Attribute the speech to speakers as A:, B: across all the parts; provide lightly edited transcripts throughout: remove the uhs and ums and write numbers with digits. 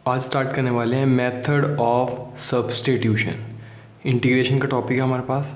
A: आज स्टार्ट करने वाले हैं मेथड ऑफ सब्स्टिट्यूशन। इंटीग्रेशन का टॉपिक है हमारे पास।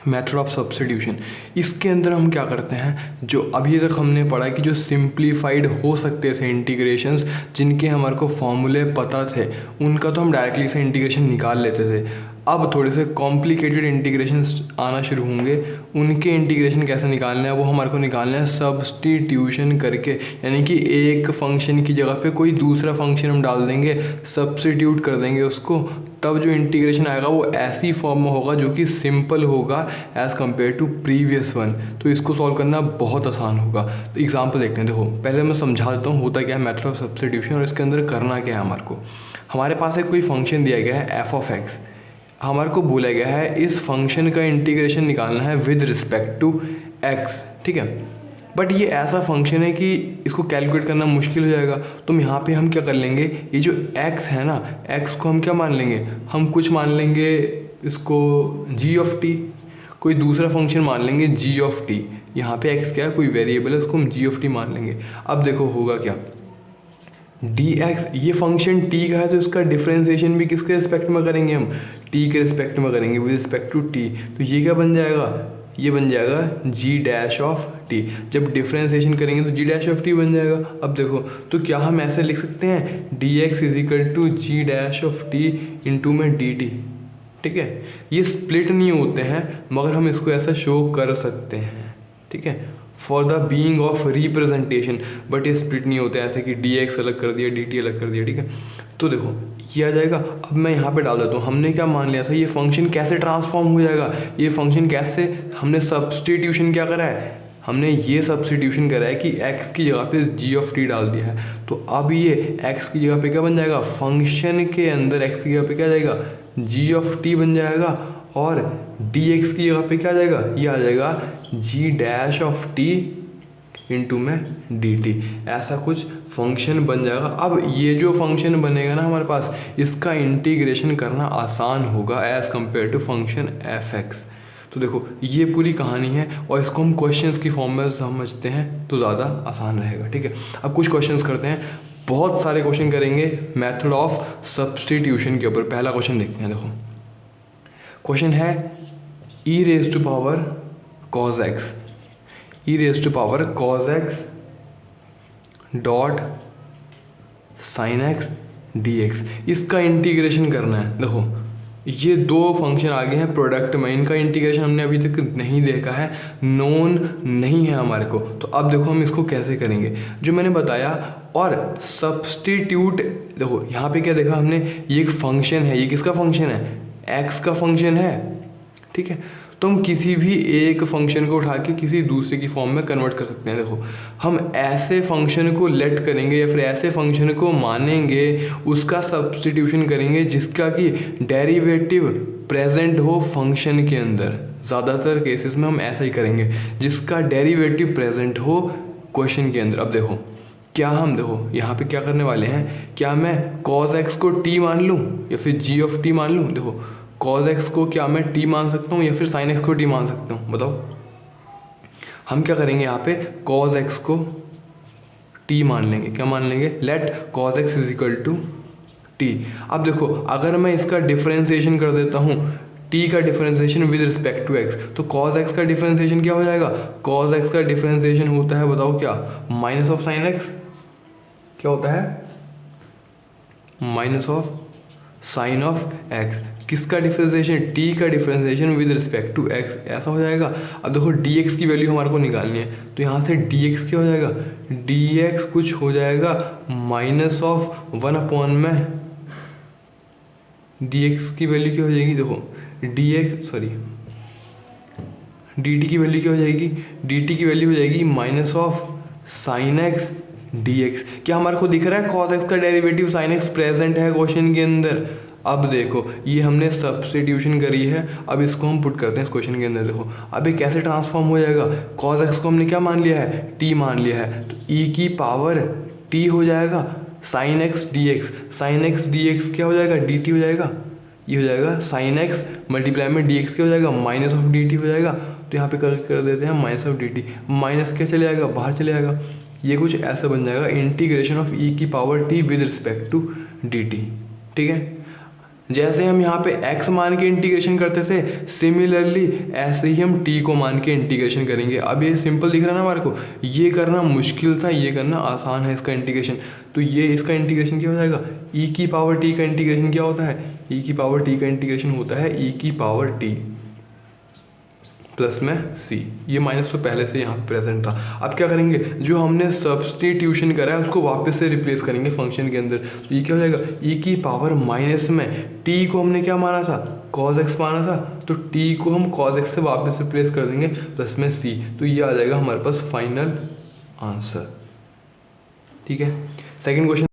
A: मेथड ऑफ सब्स्टिट्यूशन, इसके अंदर हम क्या करते हैं, जो अभी तक हमने पढ़ा कि जो सिंप्लीफाइड हो सकते थे इंटीग्रेशंस, जिनके हमारे को फॉर्मूले पता थे, उनका तो हम डायरेक्टली से इंटीग्रेशन निकाल लेते थे। अब थोड़े से कॉम्प्लिकेटेड इंटीग्रेशंस आना शुरू होंगे, उनके इंटीग्रेशन कैसे निकालना है वो हमारे को निकालना है सब्स्टिट्यूशन करके। यानी कि एक फंक्शन की जगह पे कोई दूसरा फंक्शन हम डाल देंगे, सब्स्टिट्यूट कर देंगे उसको, तब जो इंटीग्रेशन आएगा वो ऐसी फॉर्म में होगा जो कि सिंपल होगा as compared to previous one. तो इसको सॉल्व करना बहुत आसान होगा। तो एग्जाम्पल देखते हैं। देखो पहले मैं समझा देता हूँ होता क्या है मेथड ऑफ सब्स्टिट्यूशन और इसके अंदर करना क्या है। हमारे को हमारे पास एक कोई फंक्शन दिया गया है एफ ऑफ एक्स, हमारे को बोला गया है इस फंक्शन का इंटीग्रेशन निकालना है विद रिस्पेक्ट टू एक्स, ठीक है। बट ये ऐसा फंक्शन है कि इसको कैलकुलेट करना मुश्किल हो जाएगा। तो यहाँ पे हम क्या कर लेंगे, ये जो x है ना, x को हम क्या मान लेंगे, हम कुछ मान लेंगे इसको g ऑफ t, कोई दूसरा फंक्शन मान लेंगे g ऑफ t। यहाँ पे x क्या है, कोई वेरिएबल है, उसको हम g ऑफ t मान लेंगे। अब देखो होगा क्या, dx, ये फंक्शन t का है तो इसका डिफ्रेंसिएशन भी किसके रिस्पेक्ट में करेंगे, हम t के रिस्पेक्ट में करेंगे विद रिस्पेक्ट टू t। तो ये क्या बन जाएगा, ये बन जाएगा जी डैश ऑफ टी। जब डिफ्रेंसिएशन करेंगे तो जी डैश ऑफ टी बन जाएगा। अब देखो तो क्या हम ऐसे लिख सकते हैं D X is equal to G dash of T into में डी टी, ठीक है। ये स्प्लिट नहीं होते हैं मगर हम इसको ऐसा शो कर सकते हैं, ठीक है, for the being of representation. But ये स्प्लिट नहीं होते ऐसे कि डी एक्स अलग कर दिया डी टी अलग कर दिया, ठीक है। तो देखो ये आ जाएगा। अब मैं यहाँ पे डाल देता हूँ, हमने क्या मान लिया था, ये फंक्शन कैसे ट्रांसफॉर्म हो जाएगा, ये फंक्शन कैसे, हमने सब्स्टिट्यूशन क्या करा है, हमने ये सब्स्टिट्यूशन करा है कि x की जगह पे g ऑफ t डाल दिया है। तो अब ये x की जगह पे क्या बन जाएगा, फंक्शन के अंदर x की जगह पे क्या आ जाएगा, g ऑफ t बन जाएगा, और dx की जगह पे क्या आ जाएगा, ये आ जाएगा g dash of t into में dt। ऐसा कुछ फंक्शन बन जाएगा। अब ये जो फंक्शन बनेगा ना हमारे पास, इसका इंटीग्रेशन करना आसान होगा as compared to function F X. तो देखो ये पूरी कहानी है और इसको हम क्वेश्चंस की फॉर्म में समझते हैं तो ज़्यादा आसान रहेगा, ठीक है। अब कुछ क्वेश्चंस करते हैं, बहुत सारे क्वेश्चन करेंगे मेथड ऑफ सब्स्टिट्यूशन के ऊपर। पहला क्वेश्चन देखते हैं। देखो क्वेश्चन है e raise to power cos x, e raise to power cos x dot sine x d x, इसका इंटीग्रेशन करना है। देखो ये दो फंक्शन आगे हैं प्रोडक्ट में, इनका इंटीग्रेशन हमने अभी तक नहीं देखा है, नोन नहीं है हमारे को। तो अब देखो हम इसको कैसे करेंगे, जो मैंने बताया। और सब्स्टिट्यूट, देखो यहाँ पे क्या देखा हमने, ये एक फंक्शन है, ये किसका फंक्शन है, एक्स का फंक्शन है, ठीक है। तो हम किसी भी एक फंक्शन को उठा के किसी दूसरे की फॉर्म में कन्वर्ट कर सकते हैं। देखो हम ऐसे फंक्शन को लेट करेंगे या फिर ऐसे फंक्शन को मानेंगे, उसका सब्स्टिट्यूशन करेंगे जिसका कि डेरिवेटिव प्रेजेंट हो फंक्शन के अंदर। ज़्यादातर केसेस में हम ऐसा ही करेंगे, जिसका डेरिवेटिव प्रेजेंट हो क्वेश्चन के अंदर। अब देखो क्या हम, देखो यहाँ पे क्या करने वाले हैं, क्या मैं कॉज एक्स को टी मान लूँ या फिर जी ऑफ टी मान लूँ। देखो कॉज एक्स को क्या मैं टी मान सकता हूँ या फिर साइन एक्स को टी मान सकता हूँ, बताओ। हम क्या करेंगे यहाँ पे, कॉज एक्स को टी मान लेंगे, क्या मान लेंगे, let cos X is equal to T. अब देखो अगर मैं इसका डिफरेंशिएशन कर देता हूँ, टी का differentiation with respect to X, तो कॉज एक्स का डिफरेंशिएशन क्या हो जाएगा, कॉज एक्स का डिफरेंशिएशन होता है, बताओ क्या, माइनस ऑफ साइन एक्स, क्या होता है, minus of sine of X. किसका डिफरेंशिएशन, टी का differentiation with respect to X, ऐसा हो जाएगा। अब देखो डी एक्स की वैल्यू हमारे को निकालनी है, तो यहाँ से डी एक्स क्या हो जाएगा, डी एक्स कुछ हो जाएगा माइनस ऑफ 1 में डी एक्स की वैल्यू क्या हो जाएगी, देखो D x sorry D T की वैल्यू क्या हो जाएगी, डी टी की वैल्यू हो जाएगी minus of sign x d x. क्या हमारे को दिख रहा है कॉस एक्स का डेरिवेटिव साइन एक्स प्रेजेंट है क्वेश्चन के अंदर। अब देखो ये हमने सब्स्टिट्यूशन करी है, अब इसको हम पुट करते हैं इस क्वेश्चन के अंदर। देखो अब ये कैसे ट्रांसफॉर्म हो जाएगा, कॉस एक्स को हमने क्या मान लिया है, टी मान लिया है, तो ई की पावर टी हो जाएगा sign x d x, sign x d x क्या हो जाएगा, डी टी हो जाएगा, ये हो जाएगा साइन एक्स मल्टीप्लाई में डी एक्स क्या हो जाएगा, माइनस ऑफ डी टी हो जाएगा। तो यहाँ पे कर देते हैं minus of D T, minus क्या चले जाएगा, बाहर चले जाएगा, ये कुछ ऐसा बन जाएगा इंटीग्रेशन ऑफ ई की power T with respect to D T. ठीक है, जैसे हम यहाँ पे x मान के इंटीग्रेशन करते थे, सिमिलरली ऐसे ही हम t को मान के इंटीग्रेशन करेंगे। अब ये सिंपल दिख रहा है ना हमारे को, ये करना मुश्किल था, ये करना आसान है इसका इंटीग्रेशन। तो ये इसका इंटीग्रेशन क्या हो जाएगा, e की पावर t का इंटीग्रेशन क्या होता है, e की पावर t का इंटीग्रेशन होता है e की पावर t प्लस में c, ये माइनस तो पहले से यहाँ प्रेजेंट था। अब क्या करेंगे, जो हमने सब्स्टिट्यूशन करा है उसको वापस से रिप्लेस करेंगे फंक्शन के अंदर। तो ये क्या हो जाएगा, e की पावर माइनस में t को हमने क्या माना था, cos x माना था, तो t को हम cos x से वापस रिप्लेस कर देंगे प्लस में c। तो ये आ जाएगा हमारे पास फाइनल आंसर। ठीक है, सेकेंड क्वेश्चन